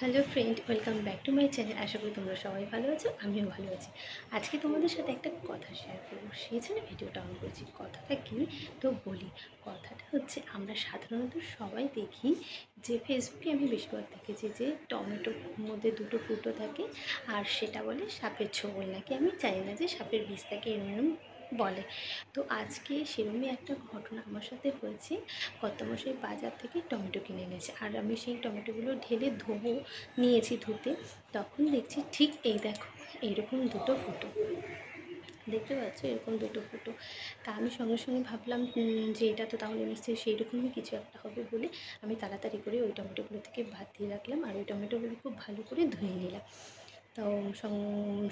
Hello friend, welcome back to my channel. আশা করি তোমরা সবাই ভালো আছো, আমিও ভালো আছি। আজকে তোমাদের সাথে একটা কথা শেয়ার করবো, সেই জন্য ভিডিওটা অন করেছি। কথাটা কি তো বলি। কথাটা হচ্ছে, আমরা সাধারণত সবাই দেখি যে ফেসবুকে আমি বেশিরভাগ দেখেছি যে টমেটোর মধ্যে দুটো ফুটো থাকে, আর সেটা বলে সাপের ছোবল। নাকি আমি জানি না যে সাপের বিষ থাকে এরকম বলে। তো আজকে সেরকমই একটা ঘটনা আমার সাথে হয়েছে। কর্তামশাই বাজার থেকে টমেটো কিনে এনেছে, আর আমি সেই টমেটোগুলো ঢেলে নিয়েছি ধুতে। তখন দেখছি ঠিক এই দেখো, এইরকম দুটো ফুটো দেখতে পাচ্ছ, এরকম দুটো ফুটো। তা আমি সঙ্গে সঙ্গে ভাবলাম যে এটা তো তাহলে নিশ্চয়ই সেই রকমই কিছু একটা হবে বলে আমি তাড়াতাড়ি করে ওই টমেটোগুলো থেকে বাদ দিয়ে রাখলাম, আর ওই টমেটোগুলো খুব ভালো করে ধুয়ে নিলাম। তো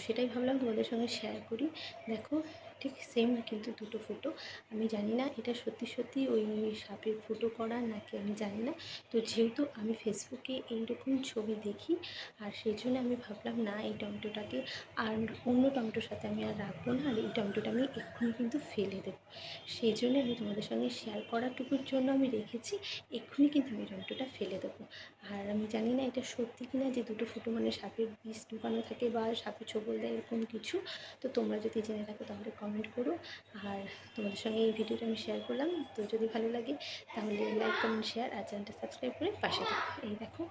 সেটাই ভাবলাম তোমাদের সঙ্গে শেয়ার করি। দেখো, ঠিক সেম কিন্তু দুটো ফুটো। আমি জানি না এটা সত্যি সত্যি ওই সাপের ফুটো করা নাকি, আমি জানি না। তো যেহেতু আমি ফেসবুকে এইরকম ছবি দেখি, আর সেই জন্য আমি ভাবলাম না, এই টমেটোটাকে আর অন্য টমেটোর সাথে আমি আর রাখবো না, আর এই টমেটোটা আমি এক্ষুনি কিন্তু ফেলে দেবো। সেই জন্য আমি তোমাদের সঙ্গে শেয়ার করাটুকুর জন্য আমি রেখেছি। এক্ষুনি কিন্তু আমি টমেটোটা ফেলে দেবো। আর আমি জানি না এটা সত্যি কিনা যে দুটো ফুটো মানে সাপের বিষ ঢুকানো থাকে বা সাপে ছোবল দেয় এরকম কিছু। তো তোমরা যদি জেনে থাকো তাহলে কমেন্ট করো। আর তোমাদের সঙ্গে এই ভিডিওটা আমি শেয়ার করলাম। তো যদি ভালো লাগে তাহলে লাইক, কমেন্ট, শেয়ার আর চ্যানেলটা সাবস্ক্রাইব করে পাশে থাকো। এই দেখো,